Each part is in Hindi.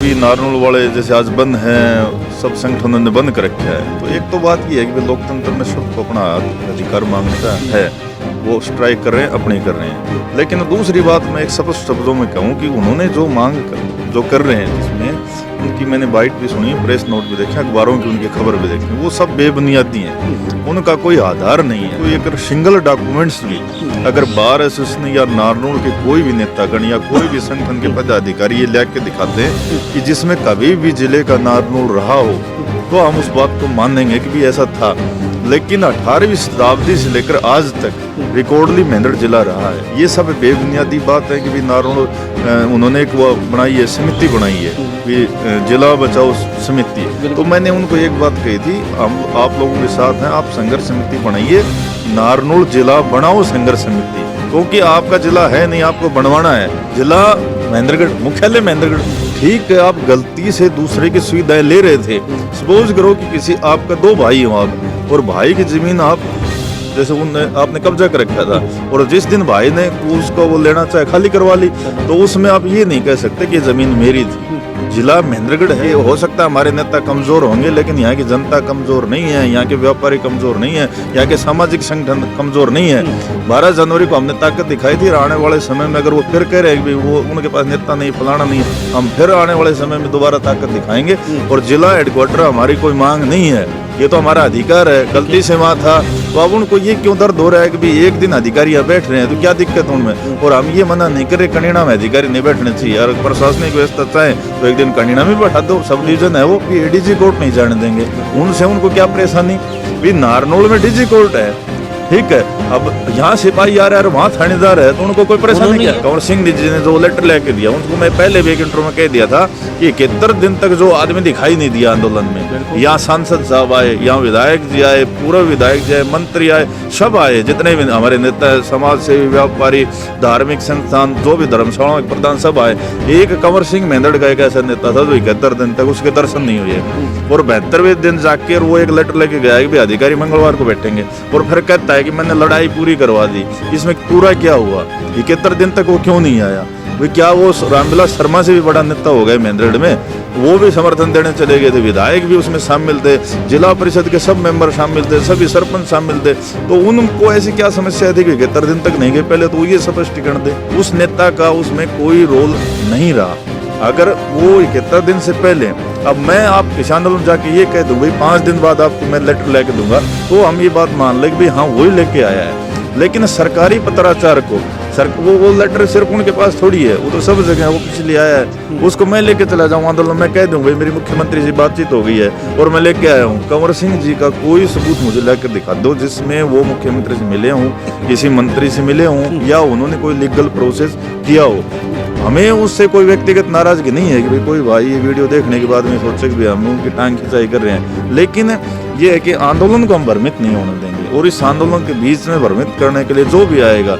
भी नारनौल वाले जैसे आज बंद हैं, सब संगठनों ने बंद कर रखा है। तो एक तो बात ये है कि लोकतंत्र में सबको अपना अधिकार मांगने का है, वो स्ट्राइक कर रहे हैं, अपने कर रहे हैं। लेकिन दूसरी बात मैं एक स्पष्ट शब्दों में कहूँ कि उन्होंने जो जो कर रहे हैं, जिसमें उनकी मैंने बाइट भी सुनी, प्रेस नोट भी देखे, अखबारों की उनकी खबर भी देखी, वो सब बेबुनियादी हैं, उनका कोई आधार नहीं है। कोई अगर सिंगल डॉक्यूमेंट्स भी अगर बार एसोसिएशन या नारनौल के कोई भी नेतागण या कोई भी संगठन के पदाधिकारी ये लेके दिखाते हैं कि जिसमें कभी भी जिले का नारनौल रहा हो, तो हम उस बात को मानेंगे कि भी ऐसा था। लेकिन 18वीं शताब्दी से लेकर आज तक रिकॉर्डली मेंढर जिला रहा है। ये सब बेबुनियादी बात है कि भी नारनौल उन्होंने एक वो बनाई है, समिति बनाई है कि जिला बचाओ समिति। तो मैंने उनको एक बात कही थी, हम आप लोगों के साथ हैं, आप संघर्ष समिति बनाइए, नारनौल जिला बनाओ संघर्ष समिति, क्योंकि आपका जिला है नहीं, आपको बनवाना है। जिला महेंद्रगढ़, मुख्यालय महेंद्रगढ़, ठीक है, आप गलती से दूसरे की सुविधाएं ले रहे थे। सपोज करो कि किसी आपका 2 भाई हो आप, और भाई की जमीन आप जैसे आपने कब्जा कर रखा था, और जिस दिन भाई ने उसको वो लेना चाहे खाली करवा ली, तो उसमें आप ये नहीं कह सकते कि जमीन मेरी थी। जिला महेंद्रगढ़ है, हो सकता है हमारे नेता कमजोर होंगे, लेकिन यहाँ की जनता कमजोर नहीं है, यहाँ के व्यापारी कमजोर नहीं है, यहाँ के सामाजिक संगठन कमजोर नहीं है। 12 जनवरी को हमने ताकत दिखाई थी, आने वाले समय में अगर वो फिर कह रहे हैं कि वो उनके पास नेता नहीं, फलाना नहीं, हम फिर आने वाले समय में दोबारा ताकत दिखाएंगे। और जिला हेडक्वार्टर हमारी कोई मांग नहीं है, ये तो हमारा अधिकार है, गलती से वहाँ था। तो अब उनको ये क्यों दर्द हो रहा है कि भी एक दिन अधिकारी यहाँ बैठ रहे हैं, तो क्या दिक्कत उनमें? और हम ये मना नहीं कर रहे कनीड़ा में अधिकारी नहीं बैठने चाहिए, अगर प्रशासनिक व्यवस्था चाहे तो एक दिन कनीड़ा में बैठा दो, सब डिवीजन है वो, कि एडीजी कोर्ट नहीं जाने देंगे। उनसे उनको क्या परेशानी? भी नारनौल में डीजी कोर्ट है, ठीक है, अब यहाँ सिपाही आ रहा है और वहाँ थानेदार है, तो उनको कोई परेशानी नहीं है। कंवर सिंह जी ने जो लेटर लेके दिया, उनको मैं पहले भी एक इंटरव्यू में कह दिया था कि 71 दिन तक जो आदमी दिखाई नहीं दिया आंदोलन में, यहाँ सांसद साहब आए, यहाँ विधायक जी आए, पूर्व विधायक जी आए, मंत्री आए, सब आए, जितने भी हमारे नेता है, समाज सेवी, व्यापारी, धार्मिक संस्थान, जो भी धर्मशालाओं के प्रधान सब आए। एक कंवर सिंह मेंढड़ का एक ऐसा नेता था जो 71 दिन तक उसके दर्शन नहीं हुए, और 72वें दिन जाकर वो एक लेटर लेके गया कि अधिकारी मंगलवार को बैठेंगे, और फिर कहता है कि मैंने लड़ाई पूरी करवा दी। इसमें पूरा क्या हुआ? 71 दिन तक वो क्यों नहीं आया? वे क्या वो रामविलास शर्मा से भी बड़ा नेता हो गए महेंद्रगढ़ में? वो भी समर्थन देने चले गए थे, विधायक भी उसमें शामिल थे, जिला परिषद के सब मेंबर शामिल थे, सभी सरपंच शामिल थे। तो उनको ऐसी क्या समस्या थी कि 71 दिन तक नहीं गए? पहले तो ये स्पष्टीकरण दे। उस नेता का उसमें कोई रोल नहीं रहा। अगर वो 71 दिन से पहले, अब मैं आप किसानों में जाके ये कह दूं भाई 5 दिन बाद आपको मैं लेटर लेके दूंगा, तो हम ये बात मान लें कि भाई हाँ वही लेके आया है। लेकिन सरकारी पत्राचार को वो लेटर सिर्फ उनके पास थोड़ी है, वो तो सब जगह है, वो किसी लिए आया है, उसको मैं लेके चला जाऊँ आंदोलन, मैं कह दूं भाई मेरी मुख्यमंत्री से बातचीत हो गई है और मैं लेके आया हूँ। कंवर सिंह जी का कोई सबूत मुझे लेकर दिखा दो जिसमें वो मुख्यमंत्री से मिले हों, किसी मंत्री से मिले हों, या उन्होंने कोई लीगल प्रोसेस किया हो। हमें उससे कोई व्यक्तिगत नाराजगी नहीं है कि भाई कोई भाई ये वीडियो देखने के बाद में सोचे कि भाई हम उनकी टांग खिंचाई कर रहे हैं, लेकिन ये है कि आंदोलन को हम भ्रमित नहीं होने देंगे। और इस आंदोलन के बीच में भ्रमित करने के लिए जो भी आएगा,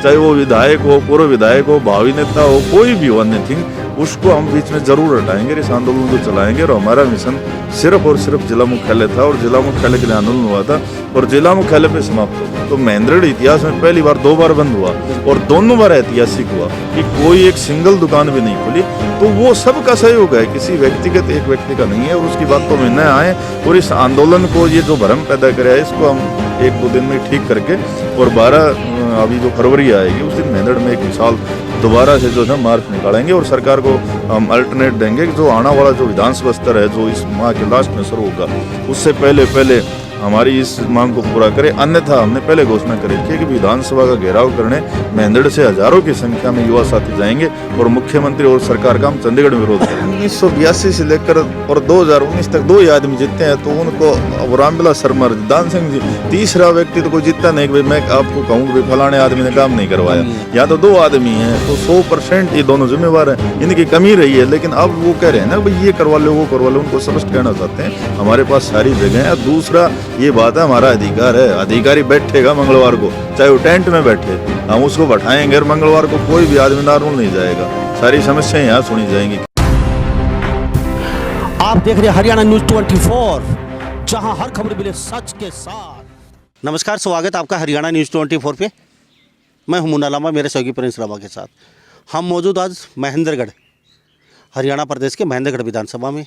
चाहे वो विधायक हो, पूर्व विधायक हो, भावी नेता हो, कोई भी हो, अन्य थिंग, उसको हम बीच में जरूर हटाएंगे, इस आंदोलन को चलाएंगे। और हमारा मिशन सिर्फ और सिर्फ जिला मुख्यालय था, और जिला मुख्यालय के लिए आंदोलन हुआ था, और जिला मुख्यालय पे समाप्त हुआ। तो महेंद्रगढ़ इतिहास में पहली बार 2 बार बंद हुआ, और दोनों बार ऐतिहासिक हुआ कि कोई एक सिंगल दुकान भी नहीं खुली। तो वो सबका सहयोग है, किसी व्यक्तिगत एक व्यक्ति का नहीं है, और उसकी बातों में न आए। और इस आंदोलन को ये जो भ्रम पैदा करे, इसको हम 1-2 दिन में ठीक करके, और 12 अभी जो फरवरी आएगी उस दिन महेंद्रगढ़ में एक साल दोबारा से जो है मार्च निकालेंगे, और सरकार को हम अल्टरनेट देंगे कि जो आने वाला जो विधानसभा स्तर है, जो इस माह के लास्ट में शुरू होगा, उससे पहले हमारी इस मांग को पूरा करें। अन्यथा हमने पहले घोषणा करी थी कि विधानसभा का घेराव करने महेंद्रगढ़ से हजारों की संख्या में युवा साथी जाएंगे, और मुख्यमंत्री और सरकार का हम चंडीगढ़ में विरोध करेंगे। 1982 से लेकर और 2019 तक 2 ही आदमी जीते हैं, तो उनको रामविलास शर्मा, दान सिंह जी, तीसरा व्यक्ति तो कोई जीता नहीं कि मैं आपको कहूँ कि फलाने आदमी ने काम नहीं करवाया। यहाँ तो 2 आदमी हैं, तो 100% ये दोनों जिम्मेवार हैं, इनकी कमी रही है। लेकिन अब वो कह रहे हैं ना भाई ये करवा लो, वो करवा लो, उनको स्पष्ट कहना चाहते हैं हमारे पास सारी जगह है। दूसरा ये बात है, हमारा अधिकार है, अधिकारी बैठेगा मंगलवार को, चाहे वो टेंट में बैठे, हम उसको बैठाएंगे, और मंगलवार को कोई भी आदमी नारनौल नहीं जाएगा, सारी समस्याएं यहाँ सुनी जाएंगी। आप देख रहे हैं हरियाणा न्यूज 24, जहां हर खबर मिले सच के साथ। नमस्कार, स्वागत आपका हरियाणा न्यूज 24 पे। मैं हूं मुन्ना लामा, मेरे सहयोगी प्रिंस रामा के साथ। हम मौजूद आज महेंद्रगढ़। हरियाणा प्रदेश के महेंद्रगढ़ विधानसभा में।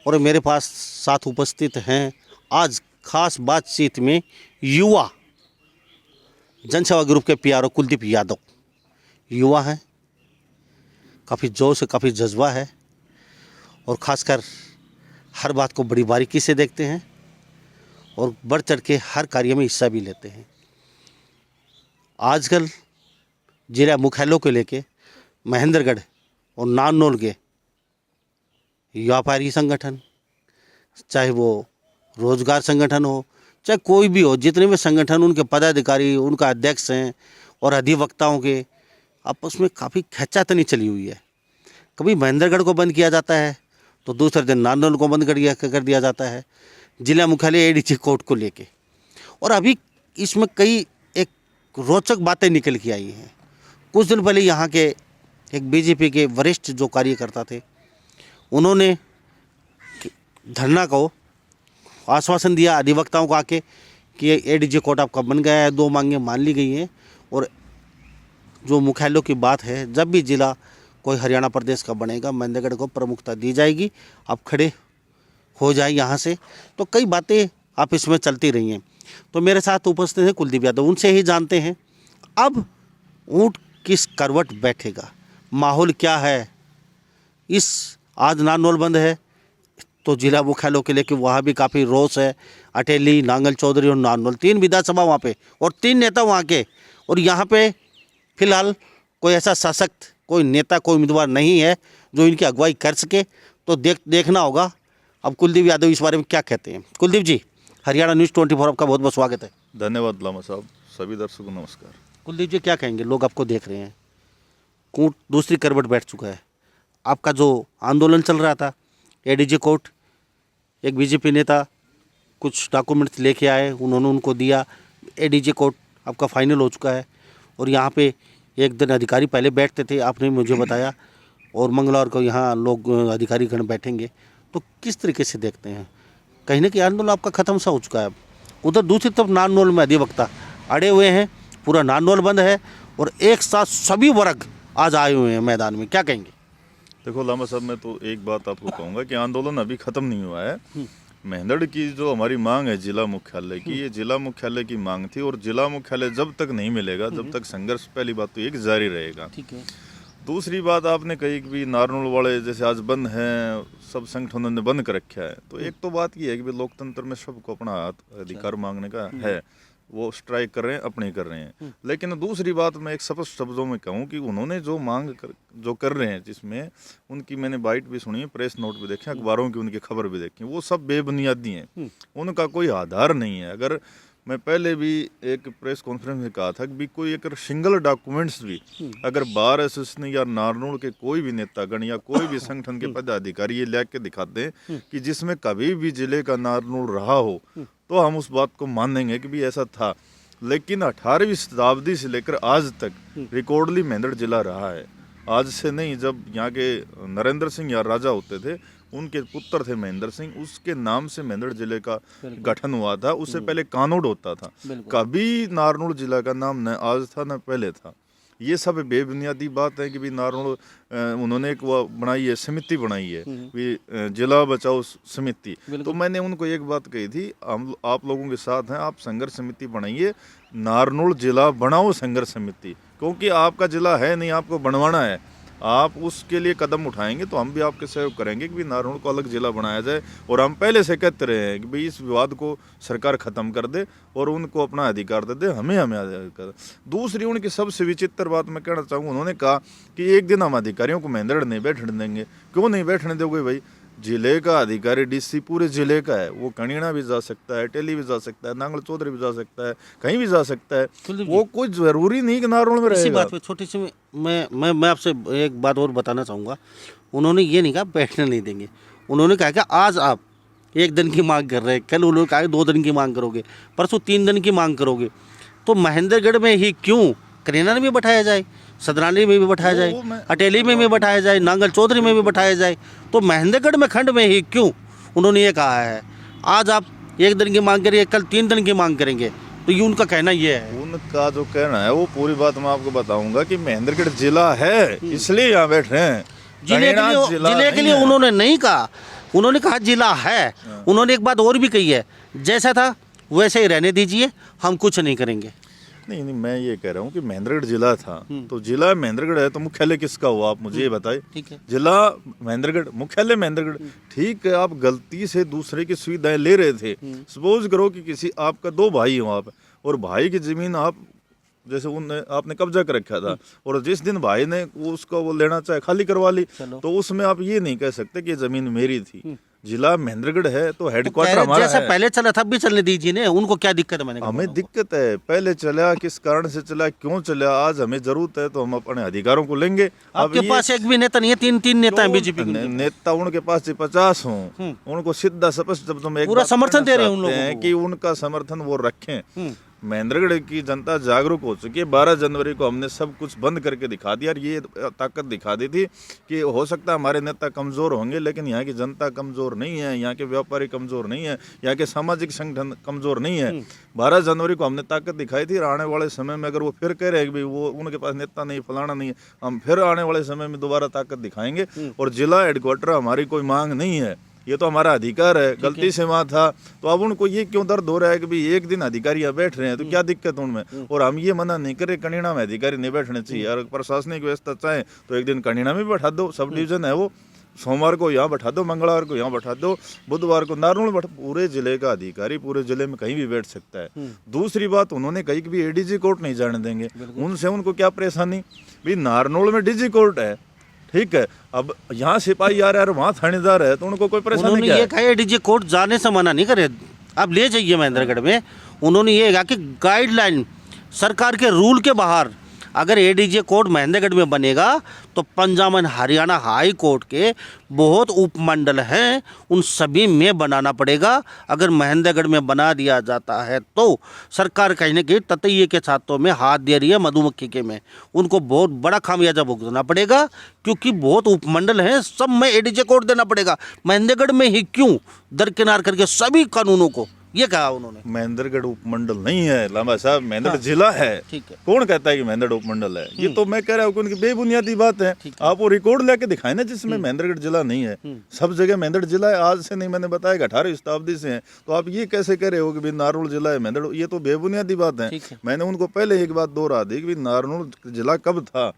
और मेरे पास साथ उपस्थित हैं आज खास बातचीत में युवा जनसेवा ग्रुप के पीआरओ कुलदीप यादव। युवा हैं, काफ़ी जोश है, काफ़ी जज्बा है और ख़ासकर हर बात को बड़ी बारीकी से देखते हैं और बढ़ चढ़ के हर कार्य में हिस्सा भी लेते हैं। आजकल जिला मुख्यालयों को लेके महेंद्रगढ़ और नारनौल के व्यापारी संगठन, चाहे वो रोजगार संगठन हो, चाहे कोई भी हो, जितने भी संगठन, उनके पदाधिकारी, उनका अध्यक्ष हैं और अधिवक्ताओं के आपस में काफ़ी खींचातानी चली हुई है। कभी महेंद्रगढ़ को बंद किया जाता है तो दूसरे दिन नारनौल को बंद कर दिया जाता है जिला मुख्यालय एडीजे कोर्ट को लेके। और अभी इसमें कई एक रोचक बातें निकल के आई हैं। कुछ दिन पहले यहाँ के एक बीजेपी के वरिष्ठ जो कार्यकर्ता थे, उन्होंने धरना को आश्वासन दिया अधिवक्ताओं को आके कि एडीजे कोर्ट आपका बन गया है, 2 मांगें मान ली गई हैं और जो मुख्यालयों की बात है, जब भी जिला कोई हरियाणा प्रदेश का बनेगा महेंद्रगढ़ को प्रमुखता दी जाएगी, आप खड़े हो जाए यहाँ से। तो कई बातें आप इसमें चलती रही हैं। तो मेरे साथ उपस्थित हैं कुलदीप यादव, उनसे ही जानते हैं अब ऊँट किस करवट बैठेगा, माहौल क्या है। इस आज नारनौल बंद है तो जिला मुख्यालयों के लेके वहाँ भी काफ़ी रोष है। अटेली, नांगल चौधरी और नारनौल 3 विधानसभा वहाँ पे और 3 नेता वहाँ के, और यहाँ पे फिलहाल कोई ऐसा सशक्त कोई नेता, कोई उम्मीदवार नहीं है जो इनकी अगुवाई कर सके। तो देखना होगा अब कुलदीप यादव इस बारे में क्या कहते हैं। कुलदीप जी, हरियाणा न्यूज़ 24 आपका बहुत बहुत स्वागत है। धन्यवाद लामा साहब, सभी दर्शकों को नमस्कार। कुलदीप जी, क्या कहेंगे, लोग आपको देख रहे हैं, ऊँट दूसरी करवट बैठ चुका है। आपका जो आंदोलन चल रहा था एडीजे कोर्ट, एक बीजेपी नेता कुछ डॉक्यूमेंट्स लेके आए, उन्होंने उनको दिया, एडीजे कोर्ट आपका फाइनल हो चुका है। और यहाँ पे एक दिन अधिकारी पहले बैठते थे, आपने मुझे बताया, और मंगलवार को यहाँ लोग अधिकारीगण बैठेंगे। तो किस तरीके से देखते हैं, कहीं ना कहीं आंदोलन आपका ख़त्म सा हो चुका है। उधर दूसरी तरफ नारनौल में अधिवक्ता अड़े हुए हैं, पूरा नारनौल बंद है और एक साथ सभी वर्ग आज आए हुए हैं मैदान में, क्या कहेंगे? देखो लामा साहब, मैं तो एक बात आपको कहूँगा कि आंदोलन अभी ख़त्म नहीं हुआ है। महेंद्रगढ़ की जो हमारी मांग है जिला मुख्यालय की, ये जिला मुख्यालय की मांग थी और जिला मुख्यालय जब तक नहीं मिलेगा, जब तक संघर्ष, पहली बात तो एक जारी रहेगा। ठीक है। दूसरी बात आपने कही कि नारनौल वाले जैसे आज बंद हैं, सब संगठनों ने बंद कर रखा है। तो एक तो बात ये है कि लोकतंत्र में सबको अपना अधिकार मांगने का है, वो स्ट्राइक कर रहे हैं, अपने कर रहे हैं। लेकिन दूसरी बात मैं एक स्पष्ट शब्दों में कहूँ कि उन्होंने जो मांग जो कर रहे हैं, जिसमें उनकी मैंने बाइट भी सुनी है, प्रेस नोट भी देखे, अखबारों की उनकी खबर भी देखी, वो सब बेबुनियादी हैं, उनका कोई आधार नहीं है। अगर मैं पहले भी एक प्रेस कॉन्फ्रेंस में कहा था कि भी कोई एक सिंगल डॉक्यूमेंट्स भी अगर बार एसोसिएशन या नारनौल के कोई भी नेतागण या कोई भी संगठन के पदाधिकारी ये ला के दिखाते हैं कि जिसमें कभी भी जिले का नारनौल रहा हो, तो हम उस बात को मानेंगे कि भी ऐसा था। लेकिन 18वीं शताब्दी से लेकर आज तक रिकॉर्डली महेंद्रगढ़ जिला रहा है। आज से नहीं, जब यहाँ के नरेंद्र सिंह या राजा होते थे, उनके पुत्र थे महेंद्र सिंह, उसके नाम से महेंद्रगढ़ जिले का गठन हुआ था। उससे पहले कानोड़ होता था, कभी नारनौल जिला का नाम न आज था न पहले था। ये सब बेबुनियादी बात है कि भी नारनौल उन्होंने एक वो बनाई है, समिति बनाई है, भी जिला बचाओ समिति। तो मैंने उनको एक बात कही थी, हम आप लोगों के साथ हैं, आप संघर्ष समिति बनाइए, नारनौल जिला बनाओ संघर्ष समिति, क्योंकि आपका जिला है नहीं, आपको बनवाना है। आप उसके लिए कदम उठाएंगे तो हम भी आपके सहयोग करेंगे कि भी नारनौल को अलग जिला बनाया जाए। और हम पहले से कहते रहे हैं कि भाई इस विवाद को सरकार ख़त्म कर दे और उनको अपना अधिकार दे दे, हमें अधिकार। दूसरी उनकी सबसे विचित्र बात मैं कहना चाहूँगा, उन्होंने कहा कि एक दिन हम अधिकारियों को महेंद्रगढ़ नहीं बैठने देंगे। क्यों नहीं बैठने दोगे भाई? जिले का अधिकारी डीसी पूरे जिले का है, वो कणीना भी जा सकता है, टेली भी जा सकता है, नांगल चौधरी भी जा सकता है, कहीं भी जा सकता है। वो कुछ जरूरी नहीं कि नारनौल में रहेगा। इसी बात पे छोटी सी मैं आपसे एक बात और बताना चाहूँगा। उन्होंने ये नहीं कहा बैठने नहीं देंगे, उन्होंने कहा कि आज आप 1 दिन की मांग कर रहे हैं, कल उन्होंने कहा 2 दिन की मांग करोगे, परसों 3 दिन की मांग करोगे। तो महेंद्रगढ़ में ही क्यों करेना में बैठाया जाए, सदरानी में भी बैठाया जाए, अटेली में भी बैठाया जाए, नांगल चौधरी में भी बैठाया जाए, तो महेंद्रगढ़ में खंड में ही क्यों? उन्होंने ये कहा है आज आप 1 दिन की मांग करिए, कल 3 दिन की मांग करेंगे। तो ये उनका कहना ये है। उनका जो कहना है वो पूरी बात मैं आपको बताऊंगा कि महेंद्रगढ़ जिला है, इसलिए यहाँ बैठ रहे हैं। कनीड़ा जिला जिले के नहीं लिए है। उन्होंने नहीं कहा, उन्होंने कहा जिला है। उन्होंने एक बात और भी कही है, जैसा था वैसे ही रहने दीजिए, हम कुछ नहीं करेंगे। नहीं नहीं, मैं ये कह रहा हूँ कि महेंद्रगढ़ जिला था, तो जिला महेंद्रगढ़ है, तो मुख्यालय किसका हुआ आप मुझे ये बताइए। ठीक है। जिला महेंद्रगढ़, मुख्यालय महेंद्रगढ़, ठीक है। आप गलती से दूसरे की सुविधाएं ले रहे थे। सपोज करो कि किसी आपका दो भाई हो आप, और भाई की जमीन आप जैसे उनने आपने कब्जा कर रखा था, और जिस दिन भाई ने वो उसका वो लेना चाहे खाली करवा ली, तो उसमें आप ये नहीं कह सकते कि ये जमीन मेरी थी। जिला महेंद्रगढ़ है तो हेडक्वार्टर हमारा जैसा है। पहले चला था भी चलने दीजिए ना, उनको क्या दिक्कत है? मैंने कहा हमें दिक्कत है, पहले चला किस कारण से चला, क्यों चला, आज हमें जरूरत है तो हम अपने अधिकारों को लेंगे। अब आपके ये पास एक भी नेता नहीं है, तीन नेता हैं बीजेपी के। नेता उनके पास 50 हों, उनको सीधा स्पष्ट शब्दों में एक पूरा बात समर्थन कहना दे रहे हैं उन चाहते लोगों हैं को। कि उनका समर्थन वो रखें। महेंद्रगढ़ की जनता जागरूक हो चुकी है। 12 जनवरी को हमने सब कुछ बंद करके दिखा दिया, और ये ताकत दिखा दी थी कि हो सकता है हमारे नेता कमज़ोर होंगे, लेकिन यहाँ की जनता कमज़ोर नहीं है, यहाँ के व्यापारी कमज़ोर नहीं है, यहाँ के सामाजिक संगठन कमज़ोर नहीं है। 12 जनवरी को हमने ताकत दिखाई थी, और आने वाले समय में अगर वो फिर कह रहे हैं कि भाई वो उनके पास नेता नहीं, फलाना नहीं है, हम फिर आने वाले समय में दोबारा ताकत दिखाएंगे। और जिला हेडक्वार्टर हमारी कोई मांग नहीं है, ये तो हमारा अधिकार है। गलती से वहाँ था तो अब उनको ये क्यों दर्द हो रहा है कि भाई एक दिन अधिकारी यहाँ बैठ रहे हैं, तो क्या दिक्कत उनमें। और हम ये मना नहीं कर रहे कनीड़ा में अधिकारी नहीं बैठने चाहिए, और प्रशासनिक व्यवस्था चाहे तो एक दिन कनीड़ा में बैठा दो, सब डिवीजन है वो, सोमवार को यहाँ बैठा दो, मंगलवार को यहाँ बैठा दो, बुधवार को नारनौल बैठा। पूरे जिले का अधिकारी पूरे जिले में कहीं भी बैठ सकता है। दूसरी बात, उन्होंने कही कि भी एडीजी कोर्ट नहीं जाने देंगे, उनसे उनको क्या परेशानी, भाई नारनौल में डीजी कोर्ट है, ठीक है। अब यहाँ सिपाही आ रहा है, वहाँ थानेदार है, तो उनको कोई परेशानी उन्होंने क्या ये है? कहा डीजे कोर्ट जाने से मना नहीं करे, आप ले जाइए महेंद्रगढ़ में। उन्होंने ये कहा कि गाइडलाइन सरकार के रूल के बाहर अगर एडीजे कोर्ट महेंद्रगढ़ में बनेगा तो Punjab and Haryana high court के बहुत उपमंडल हैं, उन सभी में बनाना पड़ेगा। अगर महेंद्रगढ़ में बना दिया जाता है तो सरकार कहीं ना कहीं ततैये के छातों में हाथ दे रही है, मधुमक्खी के में उनको बहुत बड़ा खामियाजा भुगतना पड़ेगा, क्योंकि बहुत उपमंडल हैं, सब में एडीजे कोर्ट देना पड़ेगा। महेंद्रगढ़ में ही क्यों, दरकिनार करके सभी कानूनों को, ये कहा उन्होंने। महेंद्रगढ़ उपमंडल नहीं है लामा साहब, महेंद्रगढ़ जिला है। ठीक है। कौन कहता है कि महेंद्रगढ़ उपमंडल है? ये तो मैं कह रहा हूँ कि उनकी बेबुनियादी बात है। आप वो रिकॉर्ड लेके दिखाए ना जिसमें महेंद्रगढ़ जिला नहीं है। सब जगह महेंद्रगढ़ जिला है, आज से नहीं, मैंने बताया 18वीं शताब्दी से है। तो आप ये कैसे कह रहे हो कि भाई नारनौल जिला है महेंद्रगढ़, ये तो बेबुनियादी बात है। मैंने उनको पहले एक बात दोहरा दी कि नारनौल जिला कब था,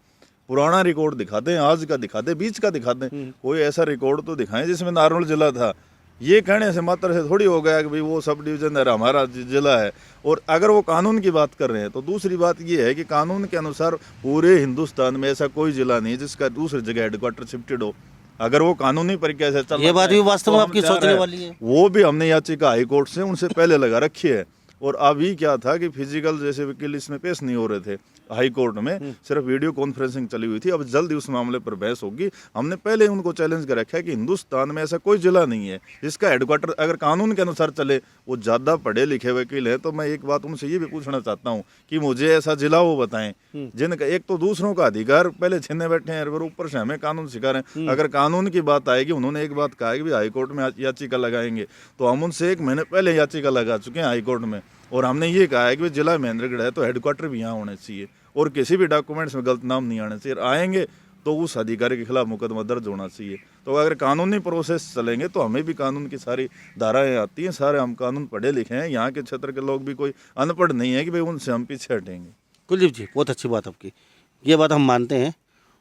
पुराना रिकॉर्ड दिखाते हैं, आज का दिखाते हैं, बीच का दिखाते हैं, कोई ऐसा रिकॉर्ड तो दिखाएं जिसमें नारनौल जिला था। ये कहने से मात्र से थोड़ी हो गया कि भाई वो सब डिवीजन है, हमारा जिला है। और अगर वो कानून की बात कर रहे हैं तो दूसरी बात ये है कि कानून के अनुसार पूरे हिंदुस्तान में ऐसा कोई जिला नहीं है जिसका दूसरी जगह हेडक्वार्टर शिफ्टेड हो। अगर वो कानूनी प्रक्रिया से चल, ये बात भी वास्तव में तो आपकी हम तैयार सोचने हैं। वाली है। वो भी हमने याचिका हाई कोर्ट से उनसे पहले लगा रखी है। और अभी क्या था कि फिजिकल जैसे वकील इसमें पेश नहीं हो रहे थे हाई कोर्ट में, सिर्फ वीडियो कॉन्फ्रेंसिंग चली हुई थी। अब जल्दी उस मामले पर बहस होगी। हमने पहले उनको चैलेंज कर रखा है कि हिंदुस्तान में ऐसा कोई जिला नहीं है जिसका हेडक्वार्टर अगर कानून के अनुसार चले। वो ज़्यादा पढ़े लिखे वकील है, तो मैं एक बात उनसे ये भी पूछना चाहता हूँ कि मुझे ऐसा जिला वो बताएं जिनका एक तो दूसरों का अधिकार पहले छीनने बैठे हैं और ऊपर से हमें कानून सिखा रहे हैं। अगर कानून की बात आएगी, उन्होंने एक बात कहा है कि भाई हाई कोर्ट में याचिका लगाएंगे, तो हम उनसे 1 महीने पहले याचिका लगा चुके हैं हाई कोर्ट में। और हमने ये कहा है कि भाई जिला महेंद्रगढ़ है तो हेडक्वार्टर भी यहाँ होना चाहिए, और किसी भी डॉक्यूमेंट्स में गलत नाम नहीं आना चाहिए। आएंगे तो उस अधिकारी के खिलाफ मुकदमा दर्ज होना चाहिए। तो अगर कानूनी प्रोसेस चलेंगे तो हमें भी कानून की सारी धाराएं आती हैं, सारे हम कानून पढ़े लिखे हैं। यहाँ के क्षेत्र के लोग भी कोई अनपढ़ नहीं है कि भाई उनसे हम पीछे हटेंगे। कुलदीप जी, बहुत अच्छी बात आपकी, ये बात हम मानते हैं।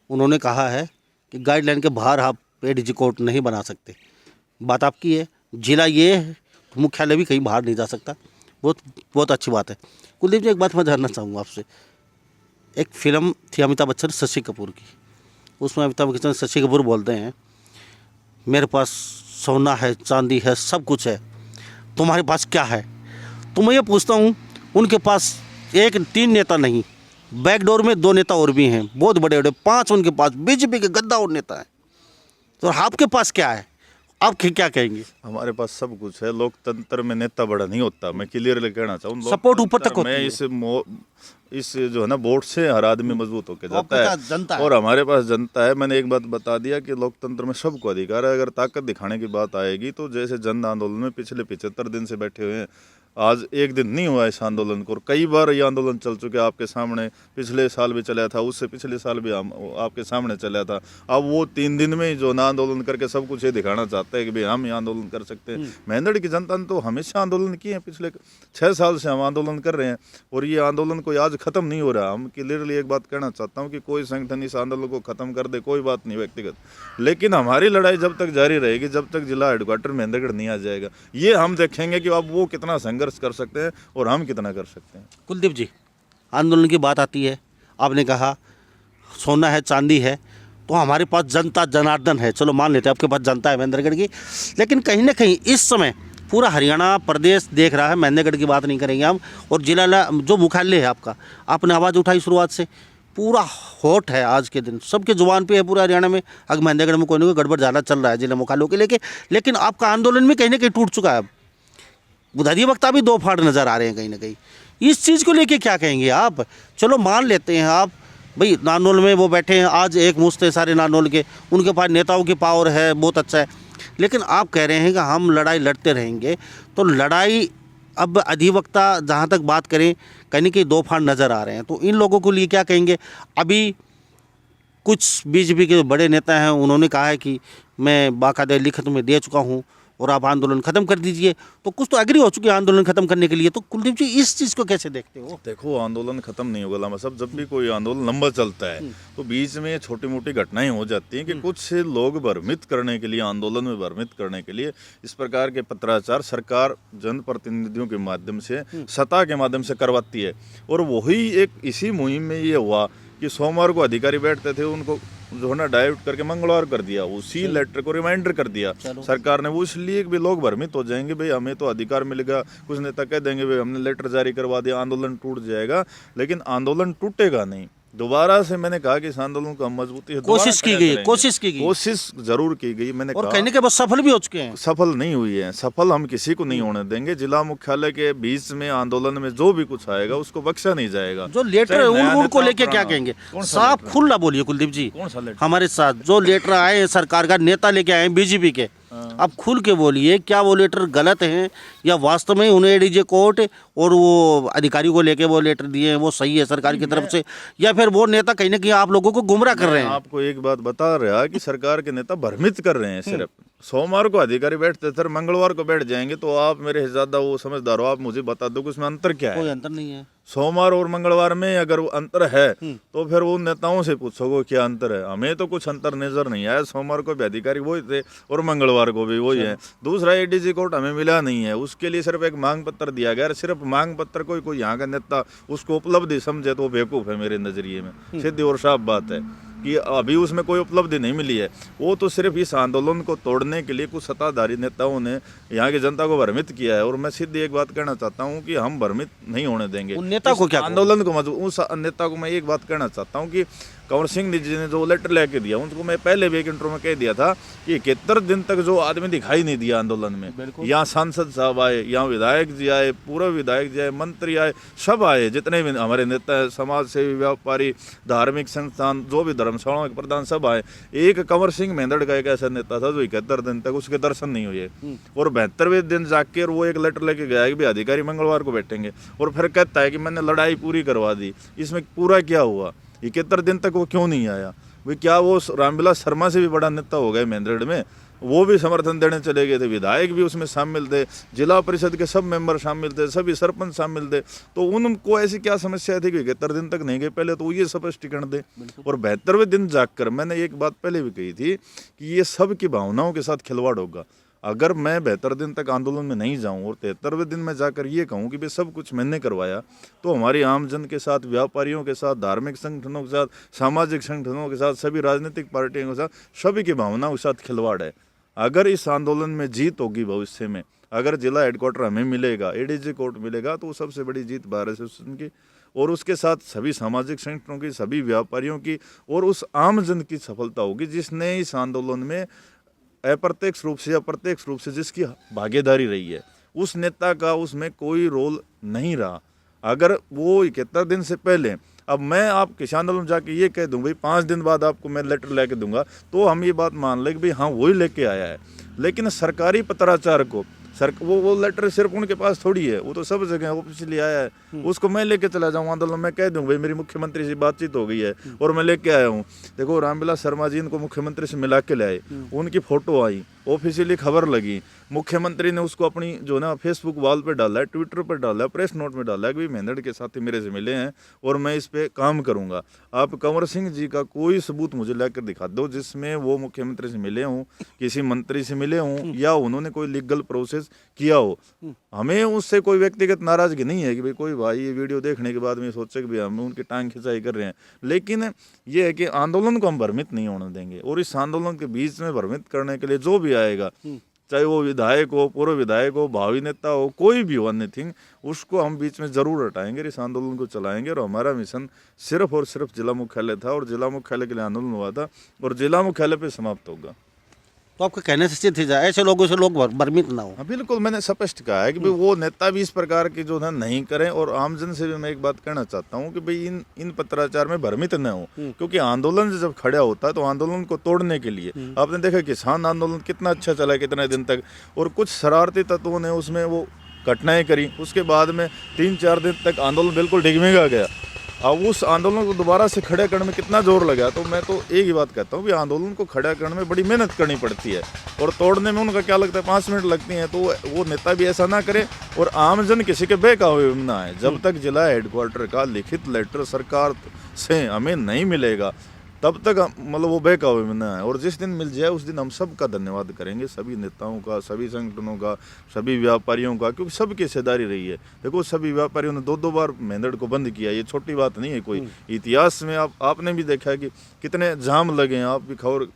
उन्होंने कहा है कि गाइडलाइन के बाहर आप एडीजी कोर्ट नहीं बना सकते, बात आपकी है। जिला ये है, मुख्यालय भी कहीं बाहर नहीं जा सकता, बहुत बहुत अच्छी बात है। कुलदीप जी, एक बात मैं जानना चाहूँगा आपसे। एक फिल्म थी अमिताभ बच्चन शशि कपूर की, उसमें अमिताभ बच्चन शशि कपूर बोलते हैं मेरे पास सोना है, चांदी है, सब कुछ है, तुम्हारे पास क्या है? तो मैं ये पूछता हूँ, उनके पास 1-3 नेता नहीं, बैकडोर में 2 नेता और भी हैं, बहुत बड़े बड़े 5 उनके पास बीजेपी के गद्दा और नेता हैं। तो आपके पास क्या है? आप क्या कहेंगे? हमारे पास सब कुछ है। लोकतंत्र में नेता बड़ा नहीं होता, मैं क्लियरली कहना चाहूँ। सपोर्ट ऊपर तक होती मैं इस जो है ना वोट से हर आदमी मजबूत होकर जाता है। जनता है। और हमारे पास जनता है। मैंने एक बात बता दिया कि लोकतंत्र में सबको अधिकार है। अगर ताकत दिखाने की बात आएगी तो जैसे जन आंदोलन में पिछले 75 दिन से बैठे हुए हैं आज एक दिन नहीं हुआ इस आंदोलन को, और कई बार ये आंदोलन चल चुके हैं आपके सामने। पिछले साल भी चला था, उससे पिछले साल भी हम आपके सामने चला था। अब वो 3 दिन में ही जो ना आंदोलन करके सब कुछ ये दिखाना चाहते हैं कि भाई हम ये आंदोलन कर सकते हैं। मेंढड़ की जनता ने तो हमेशा आंदोलन किए हैं, पिछले 6 साल से हम आंदोलन कर रहे हैं, और ये आंदोलन कोई आज खत्म नहीं हो रहा। हम क्लियरली एक बात कहना चाहता हूँ कि कोई संगठन इस आंदोलन को खत्म कर दे, कोई बात नहीं व्यक्तिगत, लेकिन हमारी लड़ाई जब तक जारी रहेगी, जब तक जिला हेडक्वार्टर महेंद्रगढ़ नहीं आ जाएगा, ये हम देखेंगे कि अब वो कितना संघर्ष कर सकते हैं और हम कितना कर सकते हैं। कुलदीप जी, आंदोलन की बात आती है, आपने कहा सोना है चांदी है, तो हमारे पास जनता जनार्दन है, चलो मान लेते हैं आपके पास जनता है महेंद्रगढ़ की, लेकिन कहीं ना कहीं इस समय पूरा हरियाणा प्रदेश देख रहा है, महेंद्रगढ़ की बात नहीं करेंगे हम, और जिला जो मुख्यालय है आपका, आपने आवाज़ उठाई शुरुआत से, पूरा हॉट है आज के दिन, सबके जुबान पे है पूरा हरियाणा में, अगर महेंद्रगढ़ में कोई ना कोई गड़बड़ ज़्यादा चल रहा है जिला मुख्यालयों के लेके, लेकिन आपका आंदोलन में कहीं ना कहीं टूट चुका है। अब अधिवक्ता भी 2 फाड़ नज़र आ रहे हैं कहीं ना कहीं, इस चीज़ को लेके क्या कहेंगे आप? चलो मान लेते हैं आप भाई नारनौल में वो बैठे हैं, आज एक मुश्त है सारे नारनौल के, उनके पास नेताओं की पावर है, बहुत अच्छा है, लेकिन आप कह रहे हैं कि हम लड़ाई लड़ते रहेंगे, तो लड़ाई अब अधिवक्ता जहाँ तक बात करें कहीं ना कहीं 2 फाड़ नज़र आ रहे हैं, तो इन लोगों को लिए क्या कहेंगे? अभी कुछ बीजेपी के बड़े नेता हैं, उन्होंने कहा है कि मैं बाकायदा लिखित में दे चुका हूँ और आप आंदोलन खत्म कर दीजिए, तो कुछ तो एग्री हो चुके हैं आंदोलन खत्म करने के लिए, तो कुलदीप जी इस चीज़ को कैसे देखते हो? देखो, आंदोलन खत्म नहीं होगा लामा साहब। जब भी कोई आंदोलन लंबा चलता है तो बीच में छोटी मोटी घटनाएं हो जाती हैं कि कुछ लोग भ्रमित करने के लिए, आंदोलन में भ्रमित करने के लिए इस प्रकार के पत्राचार सरकार जनप्रतिनिधियों के माध्यम से, सत्ता के माध्यम से करवाती है। और वही एक इसी मुहिम में ये हुआ कि सोमवार को अधिकारी बैठते थे, उनको जो है ना डाइवर्ट करके मंगलवार कर दिया, उसी लेटर को रिमाइंडर कर दिया सरकार ने। वो इसलिए भी लोग भ्रमित हो जाएंगे, भाई हमें तो अधिकार मिलेगा, कुछ नेता कह देंगे भाई हमने लेटर जारी करवा दिया, आंदोलन टूट जाएगा, लेकिन आंदोलन टूटेगा नहीं। दोबारा से मैंने कहा कि इस आंदोलन को हम मजबूती से कोशिश की गई, कोशिश जरूर की गई। मैंने और कहने के बाद सफल भी हो चुके हैं। सफल नहीं हुई है, सफल हम किसी को नहीं होने देंगे। जिला मुख्यालय के बीच में आंदोलन में जो भी कुछ आएगा उसको बख्शा नहीं जाएगा। जो लेटर उनको लेके क्या कहेंगे? साफ खुला बोलिए कुलदीप जी, हमारे साथ जो लेटर आए सरकार का नेता लेके आए बीजेपी के, अब खुल के बोलिए, क्या वो लेटर गलत हैं या वास्तव में उन्हें एडीजे कोर्ट और वो अधिकारियों को लेके वो लेटर दिए हैं वो सही है सरकार की तरफ से, या फिर वो नेता कहीं ना कहीं आप लोगों को गुमराह कर रहे हैं? आपको एक बात बता रहा कि सरकार के नेता भ्रमित कर रहे हैं। सिर्फ सोमवार को अधिकारी बैठते थे, मंगलवार को बैठ जाएंगे, तो आप मेरे ज्यादा वो समझदार हो, आप मुझे बता दो कि उसमें अंतर क्या है? कोई अंतर नहीं है। सोमवार और मंगलवार में अगर वो अंतर है तो फिर वो नेताओं से पूछोगे क्या अंतर है। हमें तो कुछ अंतर नजर नहीं आया। सोमवार को भी अधिकारी वही थे और मंगलवार को भी वही है। दूसरा, एडीजी कोर्ट हमें मिला नहीं है, उसके लिए सिर्फ एक मांग पत्र दिया गया। सिर्फ मांग पत्र कोई यहाँ का नेता उसको उपलब्धि समझे तो वो बेवकूफ़ है मेरे नजरिए में, सीधी और साफ बात है कि अभी उसमें कोई उपलब्धि नहीं मिली है। वो तो सिर्फ इस आंदोलन को तोड़ने के लिए कुछ सत्ताधारी नेताओं ने यहाँ की जनता को भ्रमित किया है। और मैं सीधी एक बात कहना चाहता हूँ कि हम भ्रमित नहीं होने देंगे नेता को। क्या आंदोलन को उस नेता को मैं एक बात कहना चाहता हूँ कि कंवर सिंह जी ने जो लेटर लेके दिया, उनको मैं पहले भी एक इंटरव्यू में कह दिया था कि 71 दिन तक जो आदमी दिखाई नहीं दिया आंदोलन में, यहाँ सांसद साहब आए, यहाँ विधायक जी आए, पूर्व विधायक जी आए, मंत्री आए, सब आए, जितने भी हमारे नेता है, समाज सेवी, व्यापारी, धार्मिक संस्थान, जो भी धर्मशालाओं के प्रधान सब आए। एक कंवर सिंह महेंद्रगढ़ का एक ऐसा नेता था जो 71 दिन तक उसके दर्शन नहीं हुए, और 72वें दिन जाके वो एक लेटर लेके गया कि भाई अधिकारी मंगलवार को बैठेंगे, और फिर कहता है कि मैंने लड़ाई पूरी करवा दी। इसमें पूरा क्या हुआ? 71 दिन तक वो क्यों नहीं आया? भाई क्या वो रामविलास शर्मा से भी बड़ा नेता हो गए महेंद्रगढ़ में? वो भी समर्थन देने चले गए थे, विधायक भी उसमें शामिल थे, जिला परिषद के सब मेंबर शामिल थे, सभी सरपंच शामिल थे। तो उनको ऐसी क्या समस्या थी कि 71 दिन तक नहीं गए? पहले तो ये स्पष्टीकरण दे। और 72वें दिन जाकर मैंने एक बात पहले भी कही थी कि ये सब की भावनाओं के साथ खिलवाड़ होगा। अगर मैं 72 दिन तक आंदोलन में नहीं जाऊं और 73वें दिन में जाकर ये कहूं कि भाई सब कुछ मैंने करवाया, तो हमारी आम जन के साथ, व्यापारियों के साथ, धार्मिक संगठनों के साथ, सामाजिक संगठनों के साथ, सभी राजनीतिक पार्टियों के साथ, सभी की भावनाओं के साथ खिलवाड़ है। अगर इस आंदोलन में जीत होगी भविष्य में, अगर जिला हेडक्वार्टर हमें मिलेगा, एडीजी कोर्ट मिलेगा, तो वो सबसे बड़ी जीत भारत एसोसिएशन की और उसके साथ सभी सामाजिक संगठनों की, सभी व्यापारियों की और उस आम जन की सफलता होगी जिसने इस आंदोलन में अप्रत्यक्ष रूप से या प्रत्यक्ष रूप से जिसकी भागीदारी रही है। उस नेता का उसमें कोई रोल नहीं रहा। अगर वो 71 दिन से पहले, अब मैं आप किसान आंदोलन जाके ये कह दूं भाई 5 दिन बाद आपको मैं लेटर लेके दूंगा, तो हम ये बात मान लें कि भाई हाँ वही लेके आया है। लेकिन सरकारी पत्राचार को सर वो लेटर सिर्फ उनके पास थोड़ी है, वो तो सब जगह ऑफिशियली आया है। उसको मैं लेके चला जाऊँ आंदोलन, मैं कह दूँ भाई मेरी मुख्यमंत्री से बातचीत हो गई है और मैं लेके आया हूँ। देखो रामविलास शर्मा जी इनको मुख्यमंत्री से मिला के लाए, उनकी फोटो आई, ऑफिशियली खबर लगी, मुख्यमंत्री ने उसको अपनी जो ना फेसबुक वॉल पे डाला है, ट्विटर पर डाला है, प्रेस नोट में डाला है कि भाई महेंद्र के साथी मेरे से मिले हैं और मैं इस पे काम करूंगा। आप कंवर सिंह जी का कोई सबूत मुझे लाकर दिखा दो जिसमें वो मुख्यमंत्री से मिले हों, किसी मंत्री से मिले हों या उन्होंने कोई लीगल प्रोसेस किया हो। हमें उससे कोई व्यक्तिगत नाराजगी नहीं है कि भाई कोई भाई ये वीडियो देखने के बाद में सोचे कि भाई हम उनकी टांग खिंचाई कर रहे हैं, लेकिन ये है कि आंदोलन को हम भ्रमित नहीं होने देंगे और इस आंदोलन के बीच में भ्रमित करने के लिए जो भी आएगा, चाहे वो विधायक हो, पूर्व विधायक हो, भावी नेता हो, कोई भी हो, एनीथिंग, उसको हम बीच में जरूर हटाएंगे, इस आंदोलन को चलाएंगे। और हमारा मिशन सिर्फ और सिर्फ जिला मुख्यालय था और जिला मुख्यालय के लिए आंदोलन हुआ था और जिला मुख्यालय पे समाप्त होगा। तो आपके कहने से सिद्ध जाए ऐसे लोगों से लोग भ्रमित ना हो। हाँ बिल्कुल, मैंने स्पष्ट कहा है कि भाई वो नेता भी इस प्रकार की जो है नहीं करें और आमजन से भी मैं एक बात कहना चाहता हूँ कि भाई इन पत्राचार में भ्रमित न हो, क्योंकि आंदोलन जब खड़ा होता है तो आंदोलन को तोड़ने के लिए आपने देखा किसान आंदोलन कितना अच्छा चला कितने दिन तक, और कुछ शरारती तत्वों ने उसमें वो घटनाएं करी, उसके बाद में 3-4 दिन तक आंदोलन बिल्कुल डिगमिगा गया। अब उस आंदोलन को दोबारा से खड़ा करने में कितना जोर लगा, तो मैं तो एक ही बात कहता हूँ कि आंदोलन को खड़ा करने में बड़ी मेहनत करनी पड़ती है और तोड़ने में उनका क्या लगता है 5 मिनट लगती हैं। तो वो नेता भी ऐसा ना करे और आमजन किसी के बहकावे में ना आए। जब तक जिला हेडक्वार्टर का लिखित लेटर सरकार से हमें नहीं मिलेगा तब तक मतलब वो बहकावे में ना है, और जिस दिन मिल जाए उस दिन हम सबका धन्यवाद करेंगे, सभी नेताओं का, सभी संगठनों का, सभी व्यापारियों का, क्योंकि सबकी हिस्सेदारी रही है। देखो सभी व्यापारियों ने 2-2 बार महेंद्र को बंद किया, ये छोटी बात नहीं है कोई। इतिहास में आपने भी देखा है कि कितने जाम लगे हैं, आप भी खबर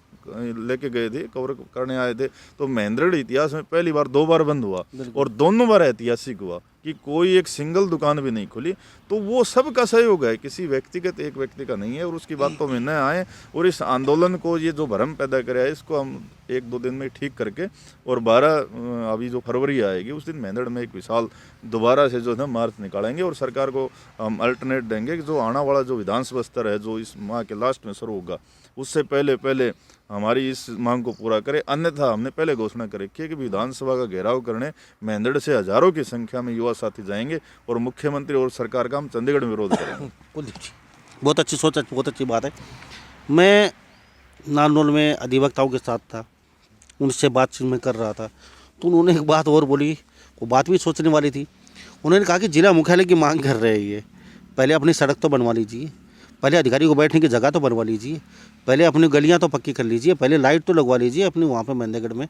लेके गए थे, कवर करने आए थे, तो महेंद्र इतिहास में पहली बार 2 बार बंद हुआ और दोनों बार ऐतिहासिक हुआ कि कोई एक सिंगल दुकान भी नहीं खुली। तो वो सबका सहयोग है, किसी व्यक्तिगत एक व्यक्ति का नहीं है, और उसकी बातों में न आए और इस आंदोलन को ये जो भ्रम पैदा करे इसको हम 1-2 दिन में ठीक करके और 12 अभी जो फरवरी आएगी उस दिन महेंद्र में एक विशाल दोबारा से जो है मार्च निकालेंगे और सरकार को हम अल्टरनेट देंगे कि जो आने वाला जो विधानसभा स्तर है जो इस माह के लास्ट में शुरू होगा उससे पहले हमारी इस मांग को पूरा करे। अन्यथा हमने पहले घोषणा कर रखी है कि विधानसभा का घेराव करने महेंद्र से हजारों की संख्या में युवा साथी जाएंगे और मुख्यमंत्री और सरकार का हम चंडीगढ़ में विरोध करेंगे। बहुत अच्छी सोच, बहुत अच्छी बात है। मैं नारनौल में अधिवक्ताओं के साथ था, उनसे बातचीत में कर रहा था, तो उन्होंने एक बात और बोली, वो बात भी सोचने वाली थी। उन्होंने कहा कि जिला मुख्यालय की मांग कर रहे हैं ये, पहले अपनी सड़क तो बनवा लीजिए, पहले अधिकारी को बैठने की जगह तो बनवा लीजिए, पहले अपनी गलियां तो पक्की कर लीजिए, पहले लाइट तो लगवा लीजिए अपने वहाँ पे महेंद्रगढ़ में।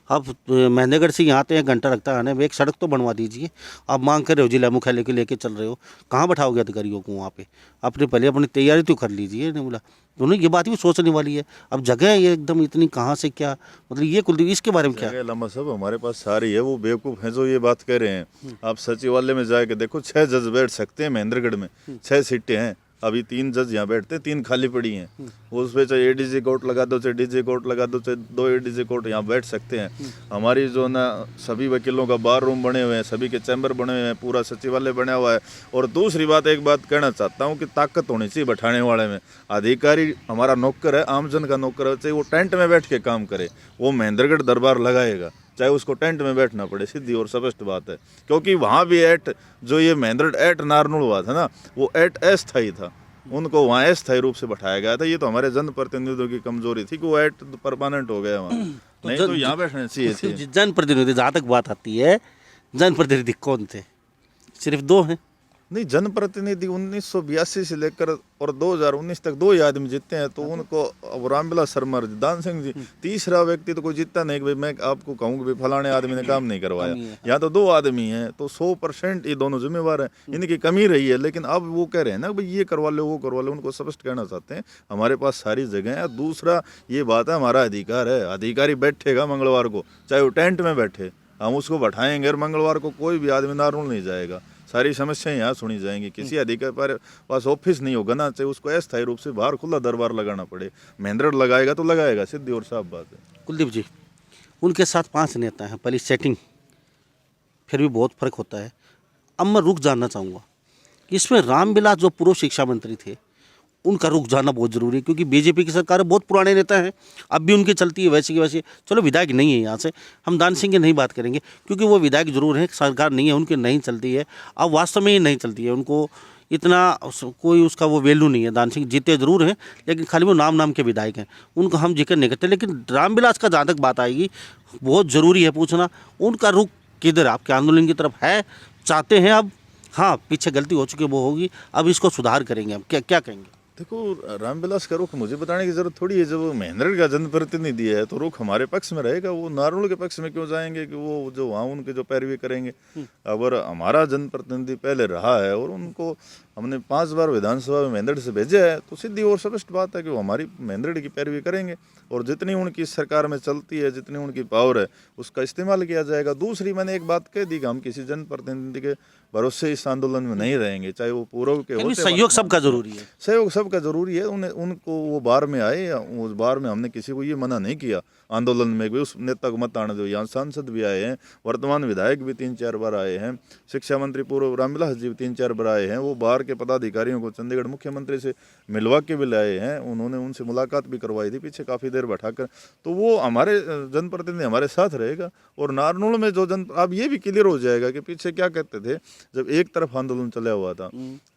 आप महेंद्रगढ़ से यहाँ आते 1 घंटा लगता है आने में, एक सड़क तो बनवा दीजिए। आप मांग कर रहे हो जिला मुख्यालय के लेके चल रहे हो, कहाँ बैठाओगे अधिकारियों को वहाँ पे? आपने पहले अपनी तैयारी तो कर लीजिए। ने बोला उन्होंने ये बात भी सोचने वाली है। अब जगह ये एकदम इतनी कहाँ से क्या, मतलब ये कुलदीप इसके बारे में क्या? लम्बा साहब हमारे पास सारी है, वो बेवकूफ़ हैं जो ये बात कह रहे हैं। आप सचिवालय में जाके देखो 6 जज बैठ सकते हैं महेंद्रगढ़ में, 6 सीटें हैं, अभी 3 जज यहाँ बैठते हैं, 3 खाली पड़ी हैं। उस पर चाहे एडीजी कोर्ट लगा दो, चाहे डीजी कोर्ट लगा दो, चाहे 2 एडीजी कोर्ट यहाँ बैठ सकते हैं। हमारी जो ना सभी वकीलों का बार रूम बने हुए हैं, सभी के चैम्बर बने हुए हैं, पूरा सचिवालय बना हुआ है। और दूसरी बात, एक बात कहना चाहता हूँ कि ताकत होनी चाहिए बैठाने वाले में। अधिकारी हमारा नौकर है, आमजन का नौकर है, चाहे वो टेंट में बैठ के काम करे, वो महेंद्रगढ़ दरबार लगाएगा, चाहे उसको टेंट में बैठना पड़े, सीधी और स्पष्ट बात है। क्योंकि वहाँ भी एट जो ये महेंद्र एट नारनौल हुआ था ना, वो एट अस्थायी था, उनको वहाँ अस्थायी रूप से बैठाया गया था। ये तो हमारे जनप्रतिनिधियों की कमजोरी थी कि वो एट परमानेंट हो गया वहाँ, नहीं तो यहाँ बैठने चाहिए थे। जनप्रतिनिधि, जहाँ तक बात आती है, जनप्रतिनिधि कौन थे? सिर्फ 2 हैं। नहीं, जनप्रतिनिधि 1982 से लेकर और 2019 तक 2 ही आदमी जीते हैं। तो उनको अब रामविलास शर्मा, दान सिंह जी, तीसरा व्यक्ति तो कोई जीतता नहीं कि भाई मैं आपको कहूँ कि भाई फलाने आदमी ने काम नहीं करवाया। यहाँ तो 2 आदमी हैं, तो 100% ये दोनों जिम्मेवार हैं। इनकी कमी रही है, लेकिन अब वो कह रहे हैं ना भाई ये करवा लो, वो करवा लो। उनको स्पष्ट कहना चाहते हैं हमारे पास सारी जगह है। दूसरा ये बात है, हमारा अधिकार है, अधिकारी बैठेगा मंगलवार को, चाहे वो टेंट में बैठे, हम उसको बैठाएंगे और मंगलवार को कोई भी आदमी नारनौल नहीं जाएगा। सारी समस्याएं यहाँ सुनी जाएंगी। किसी अधिकारी पर पास ऑफिस नहीं होगा ना, चाहे उसको अस्थायी रूप से बाहर खुला दरबार लगाना पड़े, महेंद्र लगाएगा तो लगाएगा, सीधी और साफ बात है। कुलदीप जी, उनके साथ 5 नेता हैं, पहली सेटिंग फिर भी बहुत फर्क होता है। अब मैं रुक जानना चाहूँगा कि इसमें रामविलास जो पूर्व शिक्षा मंत्री थे, उनका रुख जाना बहुत ज़रूरी है, क्योंकि बीजेपी की सरकार बहुत पुराने नेता हैं, अब भी उनकी चलती है वैसे की वैसे। चलो विधायक नहीं है यहाँ से, हम दान सिंह की नहीं बात करेंगे, क्योंकि वो विधायक जरूर हैं, सरकार नहीं है उनकी, नहीं चलती है, अब वास्तव में ही नहीं चलती है, उनको इतना कोई उसका वो वैल्यू नहीं है। दान सिंह जीते जरूर हैं, लेकिन खाली वो नाम के विधायक हैं, उनका हम जिक्र नहीं करते। लेकिन रामविलास का जहाँ तक बात आएगी, बहुत ज़रूरी है पूछना, उनका रुख किधर है, आपके आंदोलन की तरफ है, चाहते हैं अब, हाँ पीछे गलती हो चुकी है वो होगी, अब इसको सुधार करेंगे, हम क्या क्या कहेंगे? देखो, रामविलास का रुख मुझे बताने की जरूरत थोड़ी है। जब वो महेंद्रगढ़ का जनप्रतिनिधि है तो रुख हमारे पक्ष में रहेगा। वो नारनौल के पक्ष में क्यों जाएंगे कि वो जो वहाँ उनके जो पैरवी करेंगे। अगर हमारा जनप्रतिनिधि पहले रहा है और उनको हमने 5 बार विधानसभा में महेंद्रगढ़ से भेजा है, तो सीधी और स्पष्ट बात है कि वो हमारी महेंद्रगढ़ की पैरवी करेंगे और जितनी उनकी सरकार में चलती है, जितनी उनकी पावर है, उसका इस्तेमाल किया जाएगा। दूसरी, मैंने एक बात कह दी कि हम किसी जनप्रतिनिधि के भरोसे इस आंदोलन में नहीं रहेंगे, चाहे वो पूर्व के हो। सहयोग सबका जरूरी है, सहयोग सबका जरूरी है। उनको वो बार में आए, या उस बार में हमने किसी को ये मना नहीं किया आंदोलन में भी उस नेता को मत आने दो। यहाँ सांसद भी आए हैं, वर्तमान विधायक भी 3-4 बार आए हैं, शिक्षा मंत्री पूर्व रामविलास जी भी 3-4 बार आए हैं। वो बाहर के पदाधिकारियों को चंडीगढ़ मुख्यमंत्री से मिलवा के भी लाए हैं, उन्होंने उनसे मुलाकात भी करवाई थी पीछे काफ़ी देर बैठाकर। तो वो हमारे जनप्रतिनिधि हमारे साथ रहेगा। और नारनौल में जो अब ये भी क्लियर हो जाएगा कि पीछे क्या कहते थे जब एक तरफ आंदोलन चला हुआ था,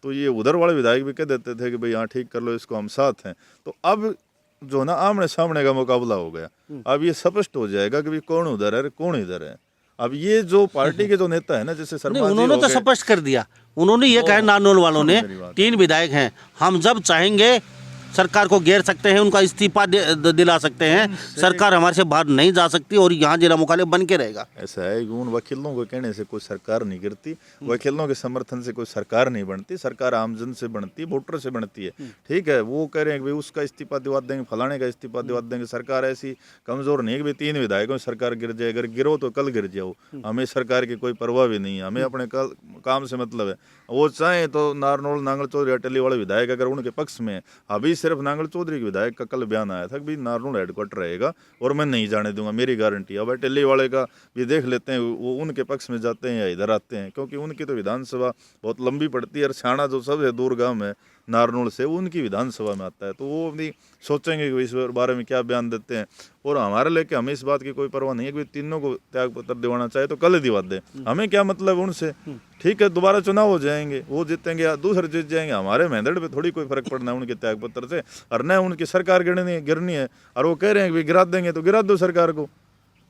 तो ये उधर वाले विधायक भी कह देते थे कि भाई यहाँ ठीक कर लो इसको, हम साथ हैं। तो अब जो ना आमने सामने का मुकाबला हो गया, अब ये स्पष्ट हो जाएगा कि भाई कौन उधर है कौन इधर है। अब ये जो पार्टी के जो नेता है ना, जैसे शर्मा जी उन्होंने तो स्पष्ट कर दिया, उन्होंने ये कहा नारनौल वालों ने, 3 विधायक हैं, हम जब चाहेंगे सरकार को घेर सकते हैं, उनका इस्तीफा दिला सकते हैं, सरकार हमारे से बाहर नहीं जा सकती और यहाँ जिला मुख्यालय बन के रहेगा। ऐसा है कि उन वकीलों को कहने से कोई सरकार नहीं गिरती, वकीलों के समर्थन से कोई सरकार नहीं बनती। सरकार आमजन से बनती है, वोटर से बनती है। ठीक है, वो कह रहे हैं कि भाई उसका इस्तीफा दिवा देंगे, फलाने का इस्तीफा दिवा देंगे। सरकार ऐसी कमजोर नहीं है कि भाई 3 विधायकों से सरकार गिर जाए, अगर गिरो तो कल गिर जाओ। हमें सरकार की कोई परवाह भी नहीं है, हमें अपने काम से मतलब है। वो चाहे तो नारनौल नांगल चौधरी अटेली वाले विधायक अगर उनके पक्ष में, अभी सिर्फ नांगल चौधरी विधायक का कल बयान आया था कि नारनौल हेडक्वार्टर रहेगा और मैं नहीं जाने दूंगा, मेरी गारंटी। अब अटेली वाले का भी देख लेते हैं, वो उनके पक्ष में जाते हैं या इधर आते हैं, क्योंकि उनकी तो विधानसभा बहुत लंबी पड़ती है और छाना जो सबसे दूर गांव है नारनौल से, वो उनकी विधानसभा में आता है। तो वो भी सोचेंगे कि इस बारे में क्या बयान देते हैं। और हमारे लेके हमें इस बात की कोई परवाह नहीं है कि तीनों को त्याग पत्र दिवाना चाहे तो कल दिवा दे, हमें क्या मतलब उनसे। ठीक है, दोबारा चुनाव हो जाएंगे, वो जीतेंगे या दूसरे जीत जाएंगे, हमारे महेंद्रगढ़ पे थोड़ी कोई फर्क पड़ना है उनके त्याग पत्र से। और न उनकी सरकार गिरनी है और वो कह रहे हैं कि गिरा देंगे, तो गिरा दो सरकार को।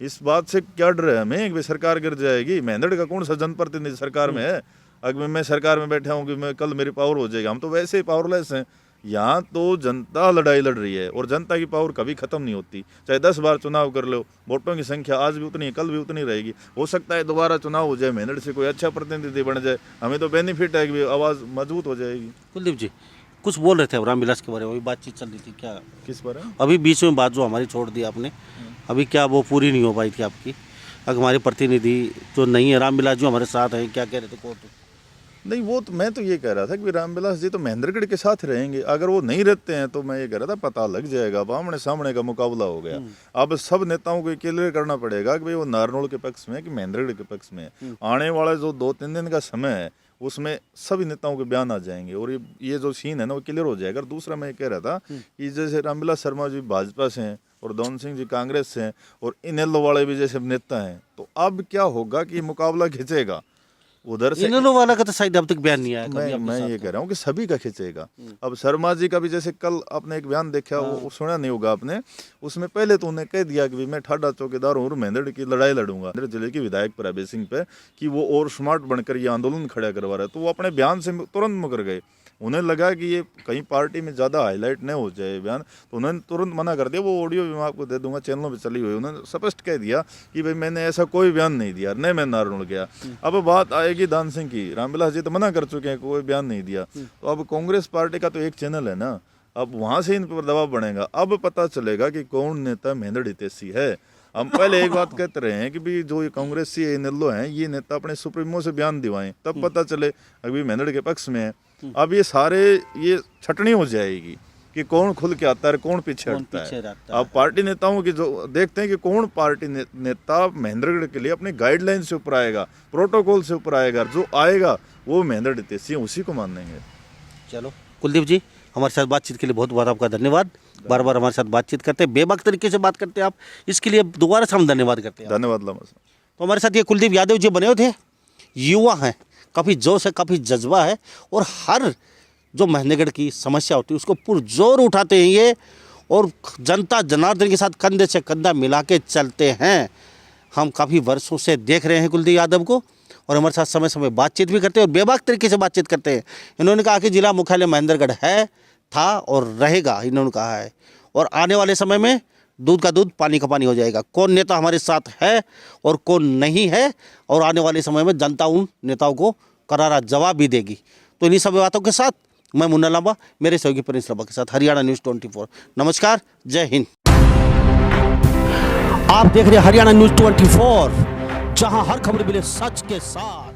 इस बात से क्या डर है हमें कि सरकार गिर जाएगी? महेंद्रगढ़ का कौन सा जनप्रतिनिधि सरकार में है? अगर मैं सरकार में बैठा हूँ कि मैं कल मेरी पावर हो जाएगी, हम तो वैसे ही पावरलेस हैं। यहाँ तो जनता लड़ाई लड़ रही है और जनता की पावर कभी खत्म नहीं होती। चाहे 10 बार चुनाव कर लो, वोटों की संख्या आज भी उतनी है, कल भी उतनी रहेगी। हो सकता है दोबारा चुनाव हो जाए, महेंद्रगढ़ से कोई अच्छा प्रतिनिधि बन जाए, हमें तो बेनिफिट है कि आवाज़ मजबूत हो जाएगी। कुलदीप जी कुछ बोल रहे थे रामविलास के बारे में, अभी बातचीत चल रही थी, क्या किस बारे में? अभी बीच में बात जो हमारी छोड़ दी आपने, अभी क्या वो पूरी नहीं हो पाई थी आपकी? अगर हमारे प्रतिनिधि जो नहीं है रामविलास जो हमारे साथ हैं, क्या कह रहे थे कोर्ट? नहीं, वो तो मैं तो ये कह रहा था कि रामविलास जी तो महेंद्रगढ़ के साथ रहेंगे। अगर वो नहीं रहते हैं तो मैं ये कह रहा था पता लग जाएगा, अब आमने सामने का मुकाबला हो गया। अब सब नेताओं को क्लियर करना पड़ेगा कि भाई वो नारनौल के पक्ष में है कि महेंद्रगढ़ के पक्ष में है। आने वाला जो 2-3 दिन का समय है उसमें सभी नेताओं के बयान आ जाएंगे और ये जो सीन है ना वो क्लियर हो जाएगा। और दूसरा मैं ये कह रहा था कि जैसे रामविलास शर्मा जी भाजपा से हैं और दान सिंह जी कांग्रेस से हैं और इनेलो वाले भी जैसे नेता हैं, तो अब क्या होगा कि मुकाबला खिंचेगा उधर से। इनेलो वाला का तो शायद अब तक बयान नहीं आया। मैं ये कह रहा हूँ कि सभी का खिंचेगा। अब शर्मा जी का भी जैसे कल आपने एक बयान देखा, वो सुना नहीं होगा आपने, उसमें पहले तो उन्हें कह दिया कि मैं ठाडा चौकीदार हूँ और महेंद्रगढ़ की लड़ाई लड़ूंगा जिले के विधायक प्रभेश सिंह पे कि वो और स्मार्ट बनकर ये आंदोलन खड़ा करवा रहा है। तो वो अपने बयान से तुरंत मुकर गए। उन्हें लगा कि ये कहीं पार्टी में ज़्यादा हाईलाइट नहीं हो जाए बयान, तो उन्होंने तुरंत मना कर दिया। वो ऑडियो भी मैं आपको दे दूंगा, चैनलों पे चली हुई। उन्होंने स्पष्ट कह दिया कि भाई मैंने ऐसा कोई बयान नहीं दिया, नहीं मैं नारनौल गया। अब बात आएगी दान सिंह की, रामविलास जी तो मना कर चुके हैं, कोई बयान नहीं दिया। तो अब कांग्रेस पार्टी का तो एक चैनल है ना, अब वहाँ से इन पर दबाव बढ़ेगा। अब पता चलेगा कि कौन नेता महेंद्रगढ़ हितैषी है। हम पहले एक बात कहते रहे हैं कि भी जो ये कांग्रेसी इनेलो हैं ये नेता अपने सुप्रीमो से बयान दिवाएं, तब पता चले अभी महेंद्रगढ़ के पक्ष में है। अब ये सारे ये छटनी हो जाएगी कि कौन खुल के आता है, कौन पीछे हटता है। अब पार्टी नेताओं की जो देखते हैं कि कौन पार्टी नेता महेंद्रगढ़ के लिए अपनी गाइडलाइन से ऊपर आएगा, प्रोटोकॉल से ऊपर आएगा, जो आएगा वो महेंद्रगढ़ हितैषी उसी को मानेंगे। चलो कुलदीप जी हमारे साथ बातचीत के लिए बहुत बहुत आपका धन्यवाद। बार बार हमारे साथ बातचीत करते हैं, बेबाक तरीके से बात करते हैं आप, इसके लिए दोबारा से हम धन्यवाद करते हैं। धन्यवाद लामा साहब। तो हमारे साथ ये कुलदीप यादव जी बने हुए थे, युवा हैं, काफ़ी जोश है, काफ़ी जज्बा है, और हर जो महेंद्रगढ़ की समस्या होती है उसको पुरजोर उठाते हैं ये, और जनता जनार्दन के साथ कंधे से कंधा मिला के चलते हैं। हम काफ़ी वर्षों से देख रहे हैं कुलदीप यादव को, और हमारे साथ समय समय बातचीत भी करते हैं और बेबाक तरीके से बातचीत करते हैं। इन्होंने कहा कि जिला मुख्यालय महेंद्रगढ़ है, था और रहेगा, इन्होंने कहा है, और आने वाले समय में दूध का दूध पानी का पानी हो जाएगा। कौन नेता हमारे साथ है और कौन नहीं है, और आने वाले समय में जनता उन नेताओं को करारा जवाब भी देगी। तो इन्हीं सब बातों के साथ मैं मुन्ना लांबा, मेरे सहयोगी प्रिंस लांबा के साथ हरियाणा न्यूज़ 24। नमस्कार, जय हिंद। आप देख रहे हैं हरियाणा न्यूज़ 24, जहां हर खबर मिले सच के साथ।